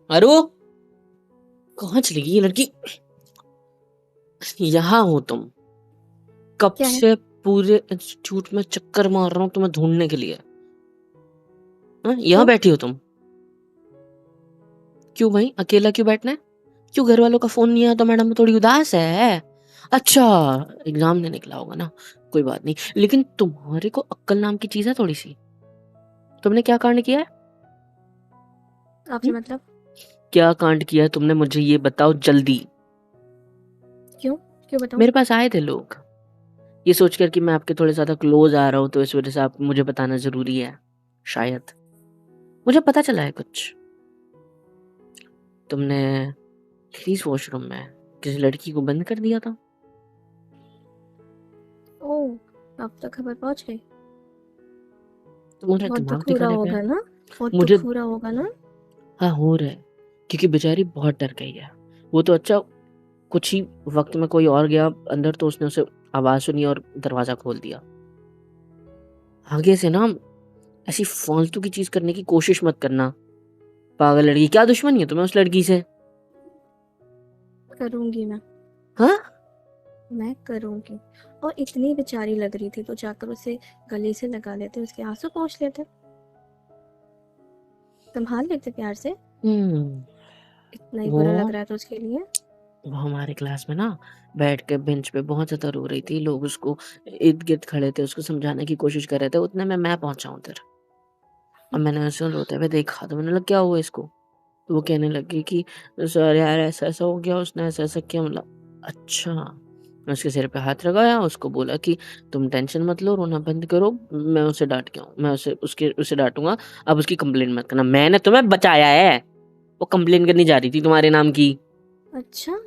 अरु कहाँ चली गई ये लड़की? यहाँ हो तुम? कब क्या है? से पूरे इंस्टीट्यूट में चक्कर मार रहा हूँ तुम्हें ढूंढने के लिए। यहाँ क्यों? बैठी हो तुम? क्यों भाई, अकेला क्यों बैठना है? क्यों घर वालों का फोन नहीं आया तो मैडम थोड़ी उदास है? अच्छा, एग्जाम देने निकला होगा ना, कोई बात नहीं। लेकिन तुम्हारे को अक्कल नाम की चीज है थोड़ी सी? तुमने क्या कांड किया है? आपसे मतलब? क्या कांड किया है तुमने, मुझे ये बताओ जल्दी। क्यों? क्यों बताऊं? मेरे पास आए थे लोग, ये सोचकर कि मैं आपके थोड़े ज्यादा क्लोज आ रहा हूँ तो इस वजह से आप मुझे बताना जरूरी है। शायद मुझे पता चला है कुछ। तुमने प्लीज वॉशरूम में किसी लड़की को बंद कर दिया था। ओह, अब तक खबर पहुंच गई। तुम्हारा बहुत दिमाग दुख हो रहा दिखाने पे है होगा ना? बहुत मुझे। दुख हो रहा होगा ना? हाँ हो रहा है, क्योंकि बेचारी बहुत डर गई है। वो तो अच्छा, कुछ ही वक्त में कोई और गया अंदर तो उसने उसे आवाज सुनी और दरवाजा खोल दिया। आगे से ना ऐसी फालतू की चीज करने की कोशिश मत करना। पागल लड़की, क्या दुश्मनी है तुम्हें उस लड़की से? करूंगी हाँ, मैं करूंगी। और इतनी बेचारी लग रही थी तो जाकर उसे गले से लगा लेते, उसके आंसू पोंछ लेते, संभाल लेते प्यार से। हम्म इतना ही वो बुरा लग रहा है तो उसके लिए? वो हमारे क्लास में ना बैठ के बेंच पे बहुत ज्यादा रो रही थी। लोग उसको इर्द गिर्द खड़े थे, उसको समझाने की कोशिश कर रहे थे। उतने में मैं पहुंचा उधर और मैंने उसे रोते हुए देखा तो मैंने लगा क्या हुआ इसको। तो वो कहने लगी कि सर यार ऐसा ऐसा हो गया, उसने ऐसा ऐसा किया। मतलब अच्छा। मैं उसके सिर पे हाथ लगाया, उसको बोला कि तुम टेंशन मत लो, रोना बंद करो, मैं उसे डांट के आऊँ, मैं उसे डांटूंगा। अब उसकी कंप्लेंट मत करना, मैंने तुम्हें बचाया है। वो कंप्लेन करनी जा रही थी तुम्हारे नाम की। अच्छा,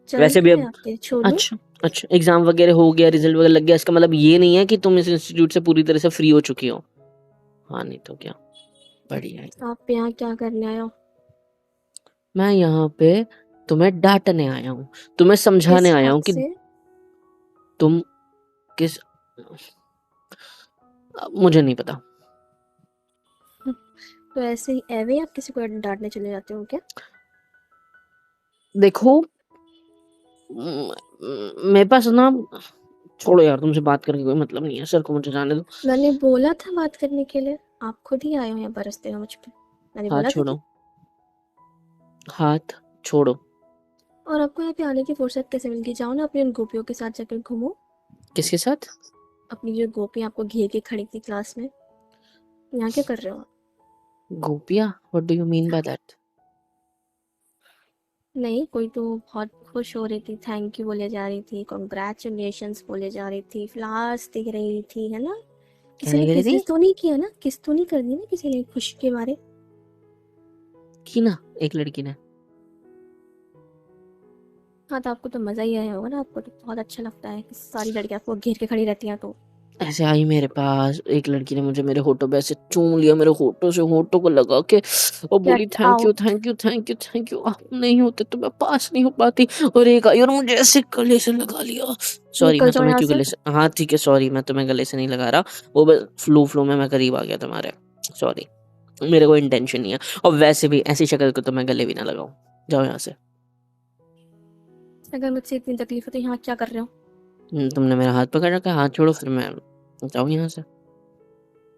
चल वैसे भी क्या है अब आपके, छोड़ू? अच्छा, अच्छा एग्जाम वगैरह हो गया, रिजल्ट वगैरह लग गया, इसका मतलब ये नहीं है कि तुम इस इंस्टीट्यूट से पूरी तरह से फ्री हो चुकी हो। हाँ नहीं तो क्या, बढ़िया है। आप यहाँ क्या करने आए हो? मैं यहाँ पे तुम्हें डांटने आया हूँ, तुम्हें समझाने किस आया हूँ हक कि से? तुम किस, मुझे नहीं पता। तो ऐसे ही एवे ही आप किसी को डांटने चले जाते हो क्या? देखो मेरे पास ना, छोड़ो यार, तुमसे बात करके कोई मतलब नहीं है, सर को मुझे जाने दो। मैंने बोला था बात करने के लिए, आप खुद ही आए हो यहाँ बरसते हो मुझ पे। मैंने हाथ बोला था क्या? छोड़ो, हाथ छोड़ो। और आपको यहाँ पे आने की फुर्सत कैसे मिल गई? जाओ ना अपनी उन गोपियों के साथ जाकर घूमो। किसके साथ? अपनी जो गोपी आपको घेर के खड़ी थी क्लास में, यहाँ क्या कर रहे हो आप? गोपिया, what do you mean by that? नहीं, कोई तो बहुत खुश हो रही थी, थैंक यू बोले जा रही थी, कॉन्ग्रेचुलेशंस बोले जा रही थी, फ्लावर्स दिख रही थी, है ना? क्या किसी ने कह रही किस थी? किस तो नहीं किया ना, किस तो नहीं कर दी ना किसी ने खुशी के मारे? की ना एक लड़की ने। हाँ, तो आपको तो मज़ा ही आया होगा ना, आपको तो बहुत अच्छा लगता है कि सारी लड़कियां आपको घेर के खड़ी रहती हैं तो। ऐसे आई मेरे पास एक लड़की ने, मुझे मेरे होठों पे ऐसे चूम लिया, मेरे होठों से होठों को लगा के, और बोली get thank you out! Thank you thank you thank you, आप नहीं होते तो मैं पास नहीं हो पाती। और एक आई और मुझे ऐसे गले से लगा लिया। सॉरी, निकल मैं जाओ तुम्हें यहाँ क्यों से। गले से, हाँ ठीक है सॉरी, मैं तुम्हें गले से नहीं लगा रहा। वो बस फ्लो फ्लो में मैं करीब आ गया तुम्हारे। सॉरी, मेरे को इंटेंशन नहीं है। और वैसे भी ऐसी शक्ल को तो मैं गले भी ना लगाऊं। जाओ यहाँ से। अगर मुझसे इतनी तकलीफ है तो यहाँ क्या कर रहे हो? तुमने मेरा हाथ पकड़ रखा है, हाथ छोड़ो फिर मैं जाऊँ यहाँ से।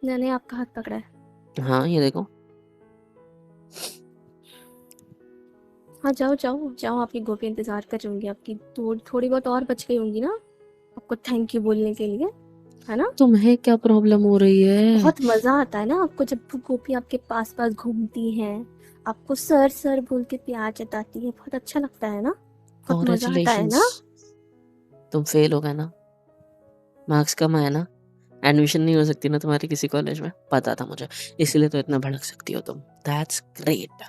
मैंने आपका हाथ पकड़ा है। हाँ ये देखो। हाँ, जाओ जाओ जाओ, आपकी गोपी इंतजार कर रही होंगी आपकी, थोड़ी बहुत और बच गई होंगी ना आपको थैंक यू बोलने के लिए, है ना? तुम्हें क्या प्रॉब्लम हो रही है? बहुत मजा आता है ना आपको जब वो गोपी आपके पास पास घूमती है, आपको सर सर बोल के प्यार जताती है, बहुत अच्छा लगता है ना? बहुत मजा आता है कॉन्ग्रेचुलेशंस, ना? तुम फेल हो गए ना, मार्क्स कम आए ना, एडमिशन नहीं हो सकती ना तुम्हारी किसी कॉलेज में, पता था मुझे, इसलिए तो इतना भड़क सकती हो तुम। दैट्स ग्रेट,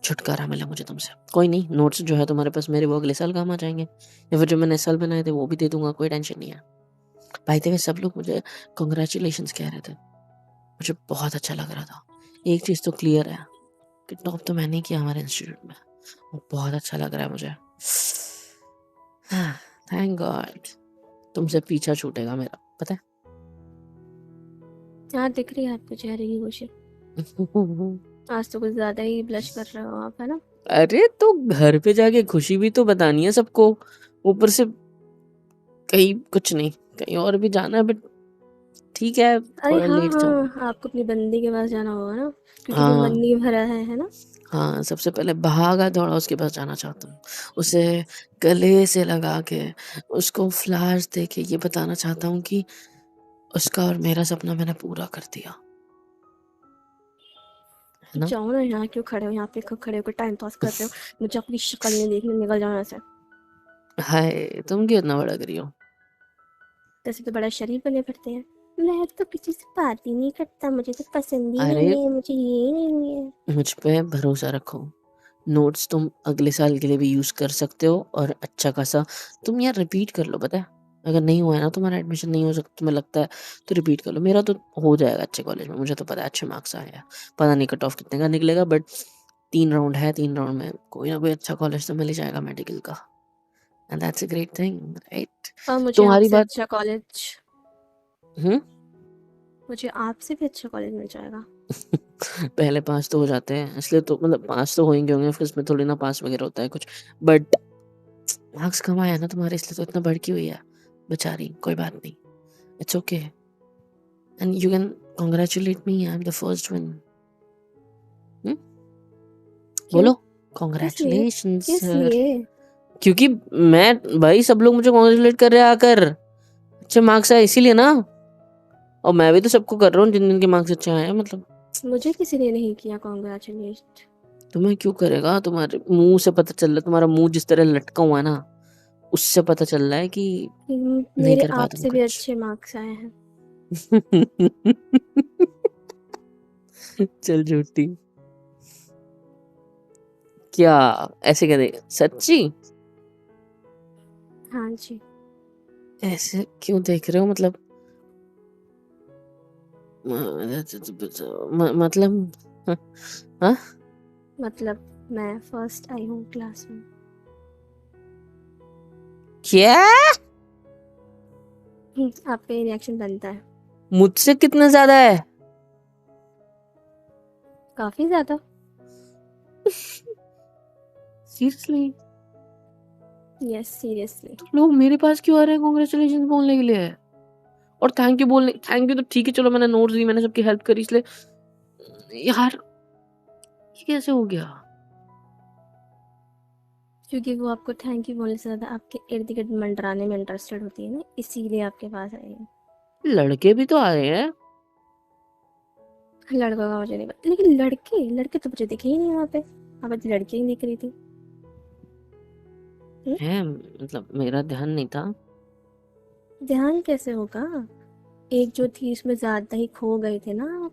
छुटकारा मिला मुझे तुमसे। कोई नहीं, नोट्स जो है तुम्हारे पास मेरे वो अगले साल काम आ जाएंगे, या फिर जो मैंने इस साल बनाए थे वो भी दे दूंगा, कोई टेंशन नहीं है। भाई थे सब लोग मुझे कॉन्ग्रेचुलेशंस कह रहे थे, मुझे बहुत अच्छा लग रहा था। एक चीज़ तो क्लियर है कि टॉप तो मैंने ही किया हमारे इंस्टीट्यूट में, वो बहुत अच्छा लग रहा है मुझे। थैंक गॉड, तुमसे पीछा छूटेगा मेरा, पता है। हाँ, दिख रही है आपको चेहरे की खुशी। आज तो कुछ ज़्यादा ही ब्लश कर रहे हो आप, है ना? अरे तो घर पे जाके खुशी भी तो बतानी है सबको, ऊपर से कहीं कुछ नहीं, कहीं और भी जाना है बट ठीक है, अरे थोड़ा हाँ, लेट जाऊँगा। हाँ, आपको अपनी बंदी के पास जाना होगा ना? क्योंकि वो मन हाँ, नहीं भरा है ना? हाँ, सबसे पहले भागा-दौड़ा उसके पास जाना चाहता हूँ। उसे गले से लगा के, उसको फ्लावर्स दे के ये बताना चाहता हूँ कि उसका और मेरा सपना मैंने पूरा कर दिया, है तो ना? जाओ ना, यहाँ क्यों खड़े हो? यहाँ पे क्यों खड़े होकर टाइम पास कर रहे हो? मुझे आपकी शक्ल नहीं देखनी, निकल जाओ यहाँ से। हाय! तुम क्यों इतना बड़ा करी हो? जैसे तो बड़ा शरीफ बने फिरते हैं। मैं तो किसी से बात ही नहीं करता, मुझे तो पसंद ही अरे, नहीं है, मुझे ये नहीं है। मुझ पे भरोसा रखो। नोट्स तुम अगले साल के लिए भी यूज़ कर सकते हो और अच्छा खासा तुम यार रिपीट कर लो, पता है? अगर नहीं हुआ है ना तुम्हारा एडमिशन नहीं हो सक तुम्हें लगता है तो रिपीट कर लो। मेरा तो हो जाएगा अच्छे कॉलेज में, मुझे तो पता है अच्छे मार्क्स आए हैं। पता नहीं कट ऑफ कितने का निकलेगा बट 3 राउंड है, 3 राउंड में कोई ना कोई अच्छा कॉलेज तो मिल ही जाएगा मेडिकल का। And that's a great thing, right? और मुझे तुम्हारी आपसे बात अच्छा कॉलेज हुँ? मुझे आपसे भी अच्छा कॉलेज मिल जाएगा। पहले पास तो हो जाते हैं, इसलिए तो मतलब पास तो हो ही गए होंगे, फिर इसमें थोड़ी ना पास वगैरह होता है कुछ। बट मार्क्स कम आए हैं ना तुम्हारे इसलिए तो इतना भड़की हुई है, बेचारी, कोई बात नहीं। It's okay and you can congratulate me, I am the first one. हुँ? क्यों? बोलो किस लिए? कांग्रेचुलेशंस किस सर। लिए? क्योंकि मैं भाई सब लोग मुझे कांग्रेचुलेट कर रहे हैं आकर। अच्छे मार्क्स आए इसीलिए ना और मैं भी तो सबको कर रहा हूँ जिन-जिन के मार्क्स अच्छे आए हैं मतलब। मुझे किसी ने नहीं किया कॉन्ग्रेचुलेट। तुम्हें क्यों करेगा? तुम्हारे मुँह से पता चल रहा है तुम्हारा मुँह जिस तरह लटका हुआ है ना, उससे पता चल रहा है कि नहीं मेरे कर पाए तुम आपसे भी कुछ। अच्छे मार्क्स आए हैं। चल झूठी। क्या? ऐसे कैसे? सच्ची? हाँ जी। ऐसे क्यों देख रहे हो मतलब मतलब हाँ? मतलब मैं फर्स्ट आई हूँ क्लास में। क्या? आप पे रिएक्शन बनता है। मुझसे कितना ज़्यादा है? काफ़ी ज़्यादा। सीरियसली? Yes, seriously. तो लोग मेरे पास क्यों आ रहे हैं कांग्रेचुलेशंस बोलने के लिए? और थैंक यू तो ठीक है चलो मैंने नोट्स दी, मैंने सबकी हेल्प करी इसलिए यार ये कैसे हो गया? क्योंकि वो आपको थैंक यू बोलने से ज़्यादा आपके इर्द-गिर्द मंडराने में इंटरेस्टेड होती है ना, इसीलिए आपके पास आई है। लड़के भी तो आ रहे हैं। लड़कों का मुझे नहीं पता, लेकिन लड़के तो मुझे दिखे ही नहीं वहाँ पे। वहाँ पे तो लड़कियाँ ही दिख रही थी। हुँ? हैं मतलब मेरा ध्यान नहीं था। ध्यान कैसे होगा? एक जो थी उसमें ज़्यादा ही खो गए थे ना आप।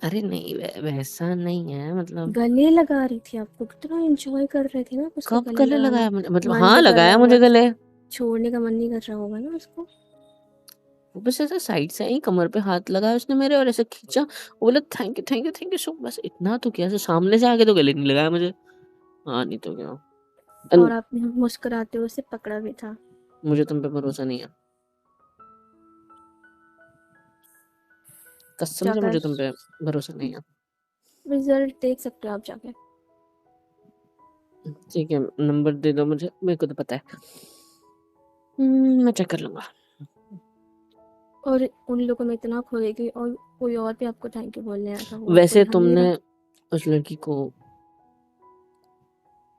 अरे नहीं वैसा नहीं है मतलब गले लगा रही थी आपको, कितना एन्जॉय कर रहे थे ना आप उसका कब गले गले लगाना। लगाया मैंने मतलब मन हाँ, भी कर रहा लगाया होगा, मुझे गले। छोड़ने का मन नहीं कर रहा होगा ना उसको। वो बस ऐसा साइड से ही कमर पे हाथ लगाया उसने मेरे और ऐसे खींचा। वो बोला थैंक यू सो बस इतना तो किया। ऐसे सामने से आके तो गले नहीं लगाया मुझे। हाँ, नहीं तो क्या। एंड और आपने मुस्कुराते हुए उसे पकड़ा भी था। मुझे तुम पे भरोसा नहीं है। कसम से जाकर मुझे तुम पे भरोसा नहीं है। रिजल्ट देख सकते हो आप जाके। ठीक है, नंबर दे दो मुझे, मेरे को तो पता है। मैं चेक कर लूँगा। और उन लोगों में इतना खोएगी और कोई और भी आपको थैंक यू बोलने आया था, वो आपको वैसे ध्यान नहीं तुमने रहा। उस लड़की को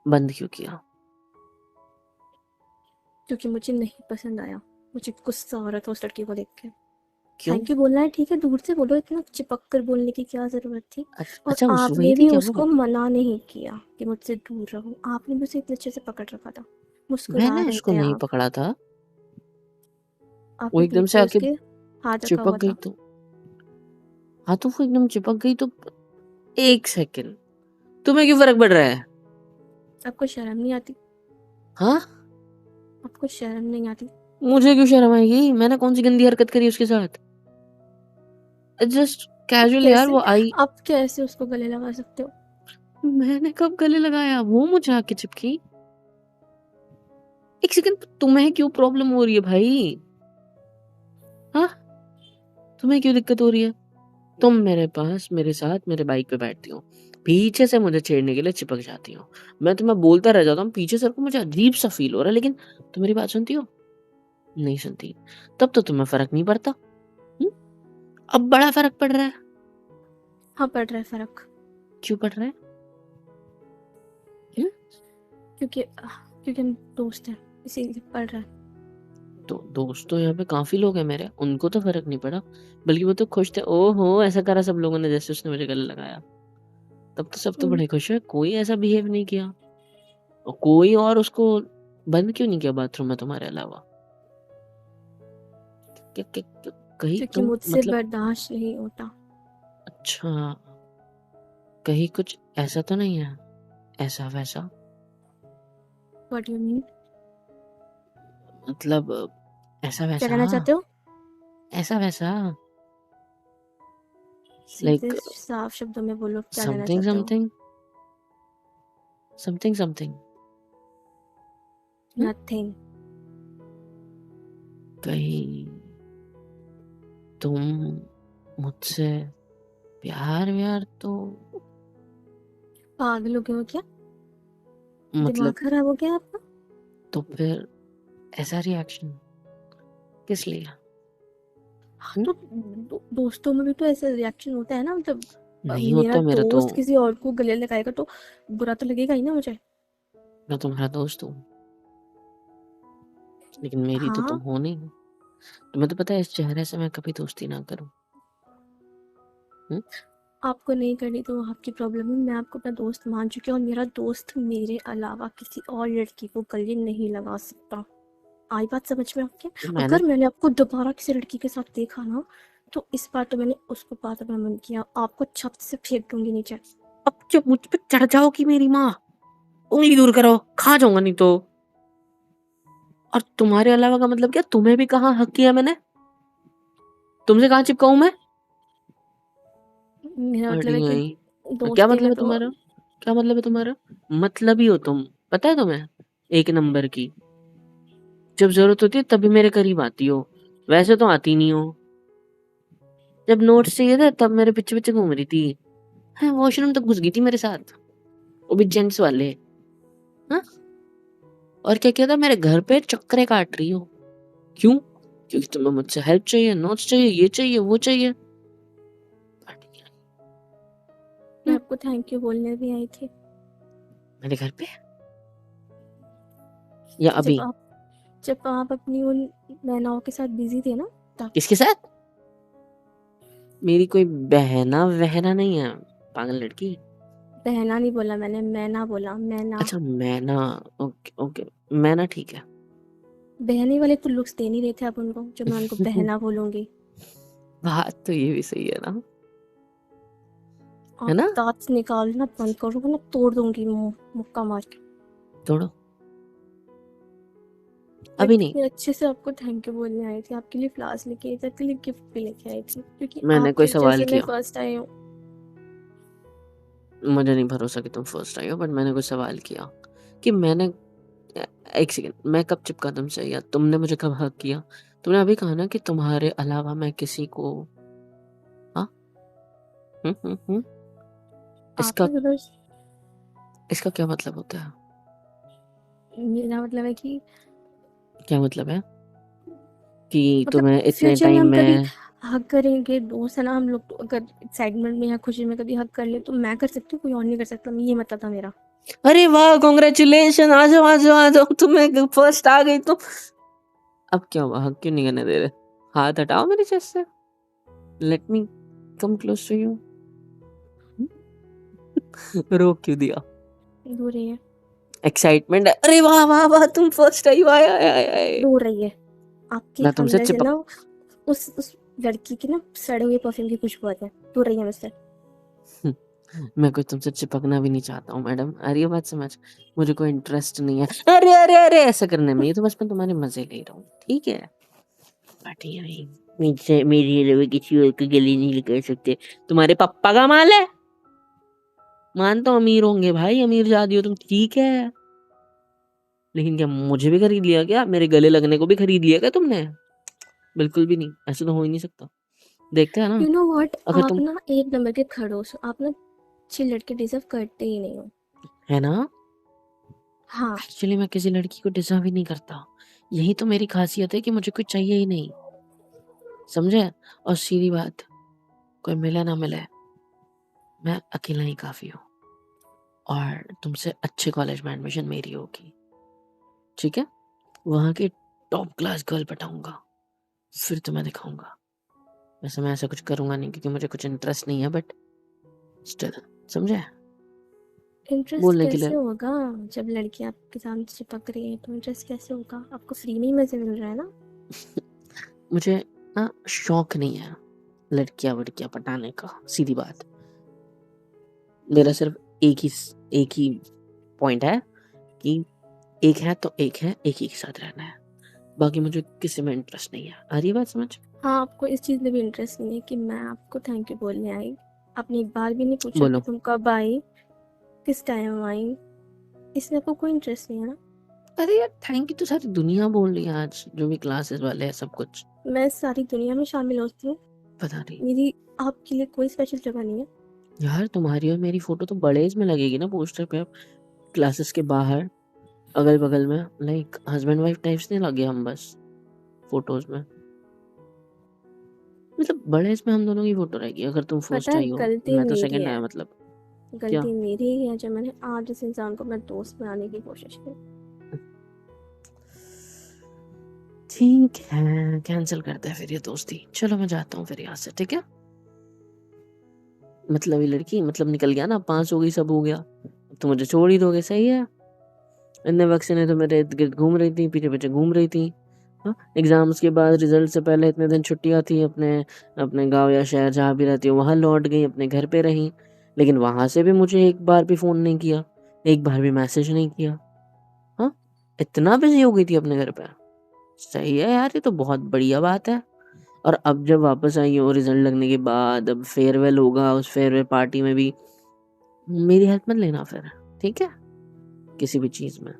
बंद क्यों किया? क्योंकि मुझे नहीं पसंद आया। मुझे गुस्सा आ रहा था उस लड़की को देख के। क्यों? थैंक यू बोलना है ठीक है, दूर से बोलो, इतना चिपक कर बोलने की क्या ज़रूरत थी? और अच्छा उस वही आपने थी भी क्या उसको वो? मना नहीं किया कि मुझसे दूर रहो। आपने भी उसे इतने अच्छे से पकड़ रखा था। मुस्कुरा मैंने रहे उसको थे नहीं आप। पकड़ा था। वो आपने एकदम पीठ से पे आके उसके हाथ रखा चिपक हुआ गई था। तो हाँ, तो वो एकदम चिपक गई तो 1 सेकंड, तुम्हें क्यों फ़र्क पड़ रहा है? आपको शर्म नहीं आती? हाँ? आपको शर्म नहीं आती? मुझे क्यों शर्म आएगी? मैंने कौन-सी गंदी हरकत करी उसके साथ? इट्स जस्ट आप कैजुअल यार कैसे वो आई। आप कैसे उसको गले लगा सकते हो? मैंने कब गले लगाया? वो मुझे आके चिपकी। 1 सेकंड तुम्हें क्यों प्रॉब्लम हो रही है भाई? हाँ? तुम्हें क्यों दिक्कत हो रही है? तुम मेरे पास मेरे साथ मेरे बाइक पे बैठती हो, पीछे से मुझे छेड़ने के लिए चिपक जाती हो। मैं तुम्हें बोलता रह जाता हूँ पीछे से, मुझे अजीब-सा फ़ील हो रहा है, लेकिन तुम मेरी बात सुनती हो? नहीं सुनती। तब तो तुम्हें फ़र्क नहीं पड़ता। हुँ? अब बड़ा फ़र्क पड़ रहा है। हाँ, पड़ रहा है फ़र्क। क्यों पड़ रहा है? हुँ? क्योंकि हम दोस्त हैं, इसीलिए पड़ रहा है। तो दोस्त तो यहाँ पे काफ़ी लोग हैं मेरे, उनको तो फ़र्क नहीं पड़ा, बल्कि वो तो खुश थे, ओहो! ऐसा करा सब लोगों ने जैसे उसने मुझे गले लगाया। तब तो सब तो हुँ, बड़े खुश हैं, कोई ऐसा बिहेव नहीं किया और कोई और उसको बंद क्यों नहीं किया बाथरूम में तुम्हारे अलावा? क्या क्या क्या कहीं क्योंकि तुम मुझसे मतलब बर्दाश्त नहीं होता। अच्छा, कहीं कुछ ऐसा तो नहीं है, ऐसा-वैसा? What do you mean? मतलब क्या ऐसा-वैसा? कहना चाहते हो? ऐसा-वैसा? सीधे लाइक साफ शब्दों में बोलो, क्या कहना समथिंग चाहते हो? समथिंग? Something something? हुँ? नथिंग। कहीं तुम मुझसे प्यार-व्यार तो पागल हो गए हो क्या? दिमाग मतलब खराब हो गया आपका? तो फिर ऐसा रिएक्शन किस लिए? हाँ, हुँ? तो दोस्तों में भी तो ऐसा रिएक्शन होता है ना, मतलब नहीं मेरा होता मेरा तो, दोस्त किसी और को गले लगाएगा तो बुरा तो लगेगा ही ना मुझे। मैं तुम्हारा दोस्त हूँ, लेकिन मेरी तो हाँ, तुम हो नहीं। तुम्हें तो पता है इस चेहरे से मैं कभी दोस्ती ना करूँ। हुँ? आपको नहीं करनी तो आपकी प्रॉब्लम है। मैं आपको अपना दोस्त मान चुकी हूँ और मेरा दोस्त मेरे अलावा किसी और लड़की को गले नहीं लगा सकता। आई बात समझ में आपके? तो मैंने अगर मैंने आपको दोबारा किसी लड़की के साथ देखा ना, तो इस बार तो मैंने उसको बात में मन किया, आपको छत से फेंक दूंगी नीचे। अब जब मुझ पे चढ़ जाओगी मेरी माँ, उँगली दूर करो, खा जाऊँगा नहीं तो। और तुम्हारे अलावा का मतलब क्या? तुम्हें भी कहाँ हक किया मैंने? तुमसे कहाँ चिपकाऊँ मैं? मेरा मतलब है कि बढ़िया-ई। क्या दोस्ती मतलब में है तो तुम्हारा? क्या मतलब है तुम्हारा? मतलबी हो तुम, पता है तुम्हें? एक नंबर की। जब ज़रूरत होती है तभी मेरे करीब आती हो, वैसे तो आती नहीं हो। जब नोट्स चाहिए थे तब मेरे पीछे-पीछे घूम रही थी। हैं, वॉशरूम तक घुस गई थी मेरे साथ, वो भी जेंट्स वाले। हाँ? और क्या किया था मेरे घर पे चक्करे काट रही हो। क्यों? क्योंकि तुम्हें मुझसे हेल्प चाहिए, नोट्स चाहिए, ये चाहिए, वो चाहिए। बढ़िया। मैं हुँ, आपको थैंक यू बोलने भी आई थी। मेरे घर पे या जब अभी? आप जब आप अपनी उन नैनाओं के साथ बिजी थे ना, तब। किसके साथ? मेरी कोई बहना-वहना नहीं है, पागल लड़की। बहना नहीं बोला मैंने, मैना बोला, मैना। अच्छा मैना, ओके, ओके, मैना ठीक है। बहने वाले तो लुक्स दे नहीं रहे थे आप उनको, जो मैं उनको बहना बोलूंगी। बात तो ये भी सही है ना, है आप ना? दांत निकालना बंद करो वरना तोड़ दूंगी मुक्का मार के। छोड़ो, मैं अभी नहीं। कितने अच्छे से आपको थैंक यू बोलने आई थी, आपके लिए फ्लावर्स लेके आई थी, आपके लिए गिफ्ट भी लेके आई थी, क्योंकि मैंने कोई आपकी वजह सवाल से मैं किया? फर्स्ट आई हूँ। मुझे नहीं भरोसा कि तुम फर्स्ट आई हो, बट मैंने कोई सवाल किया कि मैंने एक सेकंड, मैं कब चिपका तुमसे या तुमने मुझे कब हग किया? तुमने अभी कहा ना कि तुम्हारे अलावा मैं किसी को, हाँ? हुँ। इसका आपने मतलब, इसका क्या मतलब होता है? मेरा मतलब है कि क्या मतलब है? कि मतलब तुम्हें इतने फ्यूचर में टाइम हम कभी में हक करेंगे, दोस्त है ना हम लोग, तो अगर एक्साइटमेंट में या खुशी में कभी हक कर ले तो मैं कर सकती हूँ, कोई और नहीं कर सकता, ये मतलब था मेरा। अरे वाह! कांग्रेचुलेशन आ जाओ तुम्हें फर्स्ट आ गई तुम। अब क्या हुआ? हग क्यों नहीं करने दे रहे? हाथ हटाओ मेरे चेस्ट से। Let me come close to you. रोक क्यों दिया? दूर रही है। एक्साइटमेंट है। अरे वाह! तुम फर्स्ट आई, वाह! आय। दूर रही है। आपके मैं तुमसे अंदर से चिपक ना उस लड़की की ना सड़े हुए परफ्यूम की खुशबू आती है। दूर रही है मुझसे। मैं कोई तुमसे चिपकना भी नहीं चाहता हूँ मैडम। आ रही है बात समझ? मुझे कोई इंटरेस्ट नहीं है। अरे! ऐसा करने में, ये तो बस मैं तुम्हारे मज़े ले रहा हूँ, ठीक है? बढ़िया ही। मुझसे मेरे अलावा किसी और को गले नहीं लगा सकते। तुम्हारे पप्पा का माल है? मानता हूँ अमीर होंगे भाई, अमीरज़ादी हो तुम, ठीक है। लेकिन क्या मुझे भी खरीद लिया क्या? मेरे गले लगने को भी खरीद लिया क्या तुमने? बिल्कुल भी नहीं, ऐसा तो हो ही नहीं सकता। देखते हैं ना, यू नो व्हाट, अगर आप तुम ना एक नंबर के खड़ूस हो। आप ना अच्छी लड़के डिजर्व करते ही नहीं हो। है ना, हाँ। एक्चुअली मैं किसी लड़की को डिजर्व ही नहीं करता। यही तो मेरी खासियत है कि मुझे कोई चाहिए ही नहीं, समझे? और सीधी बात, कोई मिले ना मिले, मैं अकेला ही काफ़ी हूँ और तुमसे अच्छे कॉलेज में एडमिशन मेरी होगी, ठीक है? वहाँ की टॉप क्लास गर्ल पटाऊँगा, फिर तुम्हें दिखाऊँगा। वैसे मैं ऐसा कुछ करूँगा नहीं क्योंकि मुझे कुछ इंटरेस्ट नहीं है, बट स्टिल, समझे? इंटरेस्ट बोलने के लिए कैसे होगा जब लड़की आपके सामने चिपक रही है? तो इंटरेस्ट कैसे होगा? आपको फ्री में ही मजे मिल रहा है ना। मुझे ना शौक नहीं है लड़कियां-वड़कियां पटाने का, सीधी बात। मेरा सिर्फ एक ही पॉइंट है कि एक है तो एक है, एक ही के साथ रहना है। बाकी मुझे किसी में इंटरेस्ट नहीं है। आ रही है बात समझ? हाँ, आपको इस चीज़ में भी इंटरेस्ट नहीं है कि मैं आपको थैंक यू बोलने आई। आपने एक बार भी नहीं पूछा कि बोलो। तुम कब आई, किस टाइम आई। इसमें आपको कोई इंटरेस्ट नहीं है ना। अरे यार, थैंक यू तो सारी दुनिया बोल रही है आज, जो भी क्लासेस वाले हैं सब कुछ। मैं सारी दुनिया में शामिल होती हूँ। पता नहीं। मेरी आपके लिए कोई स्पेशल जगह नहीं है। यार तुम्हारी और मेरी फोटो तो बड़े इसमें लगेगी ना पोस्टर पे, क्लासेस के बाहर, अगल-बगल में, लाइक हस्बैंड वाइफ टाइप्स नहीं लगे हम बस फोटोज में। मतलब बड़े इसमें हम दोनों की फोटो रहेगी अगर तुम पता फर्स्ट है, आई हो, गलती मैं तो मेरी सेकंड है। आया मतलब। क्या? गलती मेरी ही है जो मैंने आज इस इंसान को अपना दोस्त बनाने की कोशिश की। ठीक है, कैंसिल करते हैं फिर ये दोस्ती। चलो मैं जाता हूँ फिर यहाँ से, ठीक है? मतलब ये लड़की मतलब निकल गया ना, पास हो गई, सब हो गया। अब तो मुझे छोड़ ही दोगे, सही है? इतने वक्त से नहीं तो मेरे इर्द-गिर्द घूम रही थी, पीछे-पीछे घूम रही थी। हाँ, एग्ज़ाम्स के बाद रिज़ल्ट से पहले इतने दिन छुट्टियाँ थी, अपने अपने गाँव या शहर जहाँ भी रहती हो वहाँ लौट गई, अपने घर पे रहीं। लेकिन वहाँ से भी मुझे एक बार भी फ़ोन नहीं किया, एक बार भी मैसेज नहीं किया। हाँ, इतना बिज़ी हो गई थी अपने घर पे। सही है यार, ये तो बहुत बढ़िया बात है। और अब जब वापस आई हो रिज़ल्ट लगने के बाद, अब फेयरवेल होगा, उस फेयरवेल पार्टी में भी मेरी हेल्प मत लेना फिर, ठीक है? किसी भी चीज़ में।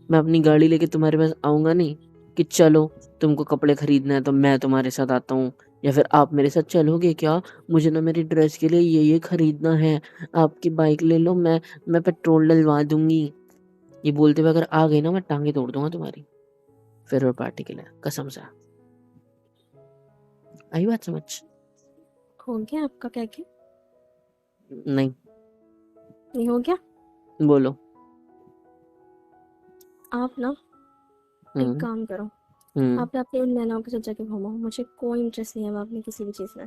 मैं अपनी गाड़ी लेके तुम्हारे पास आऊँगा नहीं कि चलो तुमको कपड़े खरीदना है तो मैं तुम्हारे साथ आता हूँ, या फिर आप मेरे साथ चलोगे क्या? मुझे ना मेरी ड्रेस के लिए ये खरीदना है, आपकी बाइक ले लो, मैं पेट्रोल डलवा दूँगी। ये बोलते हुए अगर आ गई ना, मैं टाँगें तोड़ दूँगा तुम्हारी, फेयरवेल पार्टी के लिए, कसम से। आई बात समझ? हो गया आपका क्या क्या? नहीं, नहीं हो गया? बोलो। आप ना एक हुँ, काम करो। हुँ। आप ना अपनी उन नैनाओं के साथ जाके घूमो। मुझे कोई इंटरेस्ट नहीं है अब अपनी किसी भी चीज़ में।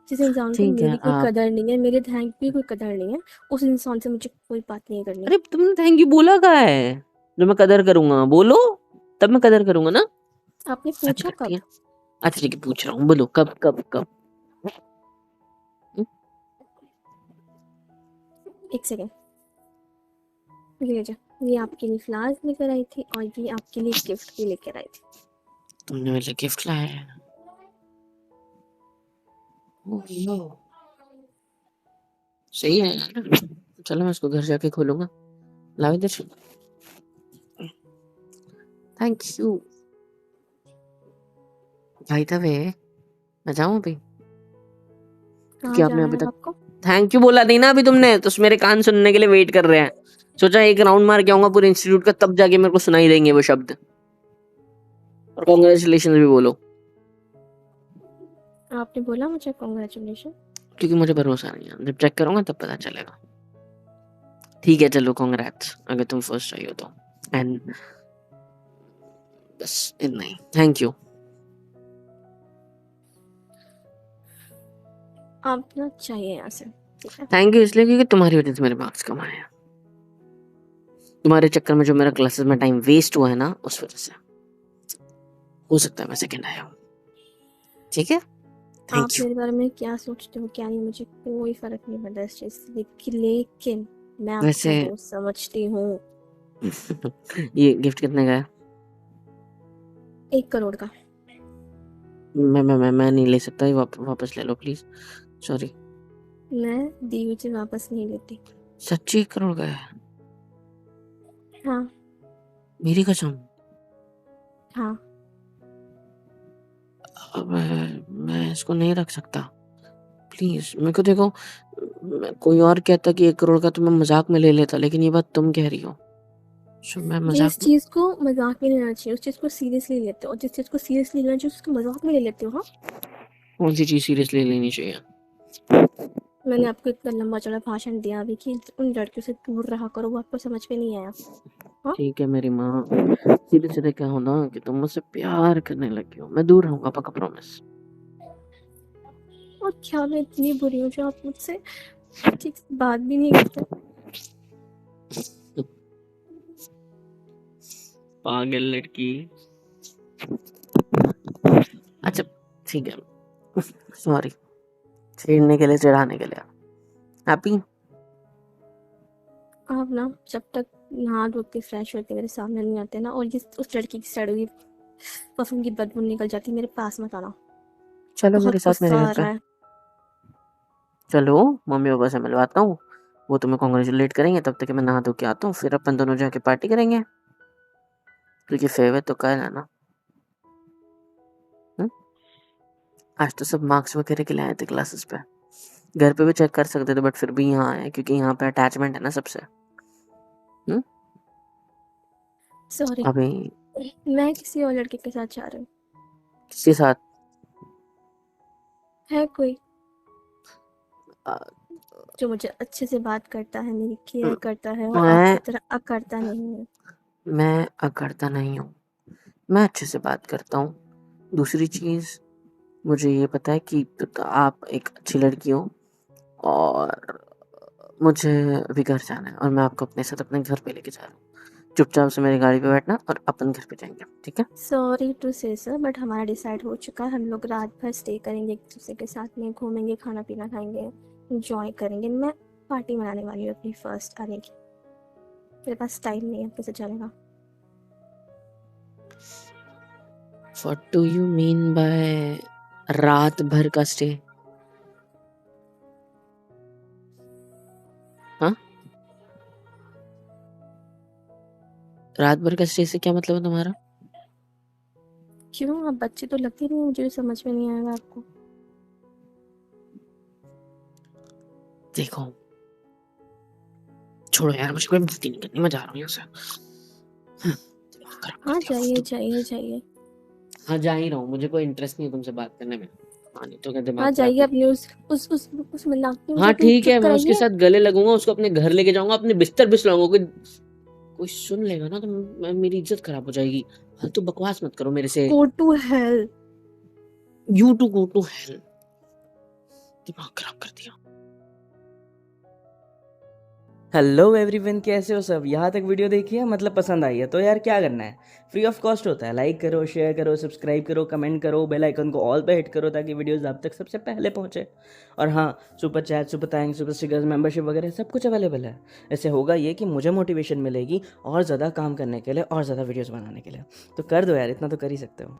जिस इंसान को ठीक है मेरी कोई आप कदर नहीं है, मेरे थैंक की कोई कदर नहीं है, उस इंसान से मुझे कोई बात नहीं करनी। अरे तुमने थैंक यू बोला कहाँ है? जो मैं कदर करूँगा, बोलो, तब मैं कदर करूँगा ना? आपने हद पूछा करती कब? हैं। अच्छा ठीक है, पूछ रहा हूँ, बोलो कब, कब, कब? हुँ, 1 सेकंड, ये लीजिए। ये आपके लिए फ्लावर्स लेकर आई थी और ये आपके लिए गिफ्ट भी लेकर आई थी। तुमने मेरे लिए गिफ्ट लाया है? Oh no! सही है यार। चलो मैं इसको घर जाके खोलूँगा। लाओ इधर। Thank you. By the way, मैं जाऊँ अभी? कहाँ क्योंकि आपने जाना अभी है तक आपको? थैंक यू बोला नहीं ना अभी तुमने, तो मेरे कान सुनने के लिए वेट कर रहे हैं। सोचा एक राउंड मार के आऊँगा पूरे इंस्टीट्यूट का, तब जाके मेरे को सुनाई देंगे वो शब्द। और कांग्रेचुलेशंस भी बोलो, आपने बोला मुझे कांग्रेचुलेशन। क्योंकि मुझे भरोसा नहीं है। जब चेक करूँगा तब पता चलेगा। ठीक है चलो, कांग्रेट्स अगर तुम फर्स्ट आई हो तो। एंड बस इतना ही। Thank you. आप ना चाहिए यहाँ से, ठीक है? थैंक यू इसलिए क्योंकि तुम्हारी वजह से मेरे मार्क्स कम आए हैं। तुम्हारे चक्कर में जो मेरा क्लासेस में टाइम वेस्ट हुआ है ना, उस वजह से हो सकता है मैं सेकंड आया हूँ। ठीक है, आप थैंक यू। मेरे बारे में क्या सोचते हो क्या नहीं, मुझे कोई फर्क नहीं पड़ता इस चीज़ से। लेकिन मैं आपको वैसे अपना दोस्त समझती हूँ। ये गिफ्ट कितने का है? 1 करोड़ का। मैं नहीं ले सकता, ये वापस ले लो प्लीज, सॉरी। मैं दी हुई चीज़ वापस नहीं लेती। सच्ची 1 करोड़ का है? हाँ। मेरी कसम। हाँ। अब मैं इसको नहीं रख सकता। प्लीज़ मेरे को देखो, कोई और कहता कि 1 करोड़ का तो मैं मज़ाक में ले लेता, लेकिन ये बात तुम कह रही हो। सो मैं जिस मज़ाक में चीज़ को मज़ाक में लेना चाहिए, उस चीज़ को सीरियसली लेते हो, और जिस चीज़ को सीरियसली लेना चाहिए, उसको मज़ाक में ले लेते हो, हाँ? कौन-सी चीज़ सीरियसली लेनी चाहिए? मैंने आपको इतना लंबा-चौड़ा भाषण दिया अभी कि उन लड़कियों से दूर रहा करो, वो आपको समझ में नहीं आया, हाँ? ठीक है मेरी माँ, सीधे-सीधे कहो ना कि तुम मुझसे प्यार करने लगी हो। मैं दूर रहूँगा, पक्का प्रॉमिस। और क्या मैं इतनी बुरी हूँ जो आप मुझसे ठीक से बात भी नहीं करते? पागल लड़की। अच्छा, ठीक है। सॉरी, छेड़ने के लिए, चिढ़ाने के लिए। हैप्पी? आप ना जब तक नहा धो के फ्रेश होके मेरे सामने नहीं आते ना, और जिस उस लड़की की सड़ी हुई परफ्यूम की बदबू निकल जाती, मेरे पास मत आना। चलो मेरे बहुत साथ मेरे गुस्सा घर आ पे। रहा है। चलो, मम्मी-पापा से मिलवाता हूँ। वो तुम्हें कांग्रेचुलेट करेंगे, तब तक मैं नहा धो के आता हूँ, फिर अपन दोनों जाके पार्टी करेंगे। क्योंकि फेवरेट तो कल है ना। हुँ? आज तो सब मार्क्स वगैरह के लिए आए थे क्लासेस पे। घर पे भी चेक कर सकते थे, बट फिर भी यहाँ आए क्योंकि यहाँ पे अटैचमेंट है ना सबसे। हुँ? सॉरी, अभी मैं किसी और लड़के के साथ जा रही हूँ। किसके साथ? है कोई अ, जो मुझे अच्छे से बात करता है, मेरी केयर करता है, और आपकी मैं तरह अकड़ता नहीं है? मैं अकड़ता नहीं हूँ। मैं अच्छे से बात करता हूँ। दूसरी चीज़, मुझे ये पता है कि आप एक अच्छी लड़की हो, और मुझे अभी घर जाना है और मैं आपको अपने साथ अपने घर पे लेके जा रहा हूँ। चुपचाप से मेरी गाड़ी पे बैठना और अपन घर पे जाएँगे, ठीक है? सॉरी टू से सर, बट हमारा डिसाइड हो चुका है। हम लोग रात भर स्टे करेंगे एक दूसरे के साथ में, घूमेंगे, खाना पीना खाएंगे, इंजॉय करेंगे। मैं पार्टी मनाने वाली हूँ अपनी फर्स्ट आने की। मेरे पास टाइम नहीं है, कैसे चलेगा? What do you mean by रात भर का स्टे? हाँ? रात भर का स्टे से क्या मतलब है तुम्हारा? क्यों, आप बच्चे तो लगते नहीं, मुझे समझ में नहीं आएगा आपको। देखो, छोड़ो यार, मुझे कोई मस्ती नहीं करनी, मैं जा रहा हूँ यहाँ से। दिमाग खराब कर हाँ, दिया जाइए फालतू। जाइए जाइए। हाँ, जा ही रहा हूँ, मुझे कोई इंटरेस्ट नहीं है तुमसे बात करने में। हाँ, नहीं तो क्या दिमाग हाँ, खराब जाइए कर अपने दिया। उस मिलाप में हाँ, जाके ठीक चुप है, मैं उसके कराइए। साथ गले लगूँगा, उसको अपने घर लेके जाऊँगा, अपने बिस्तर पे सुलाऊँगा। कोई सुन लेगा ना तो मेरी इज़्ज़त खराब हो जाएगी। फालतू बकवास मत करो मेरे से। Go to hell. You too go to hell. दिमाग खराब कर दिया। हेलो एवरीवन, कैसे हो सब? यहाँ तक वीडियो देखी है, मतलब पसंद आई है तो यार क्या करना है, फ्री ऑफ कॉस्ट होता है। लाइक करो, शेयर करो, सब्सक्राइब करो, कमेंट करो, बेल आइकन को ऑल पे हिट करो ताकि वीडियोस आप तक सबसे पहले पहुँचे। और हाँ, super chat, super thanks, super stickers, membership वगैरह सब कुछ अवेलेबल है। इससे होगा ये कि मुझे मोटिवेशन मिलेगी और ज़्यादा काम करने के लिए और ज़्यादा वीडियोज़ बनाने के लिए। तो कर दो यार, इतना तो कर ही सकते हो।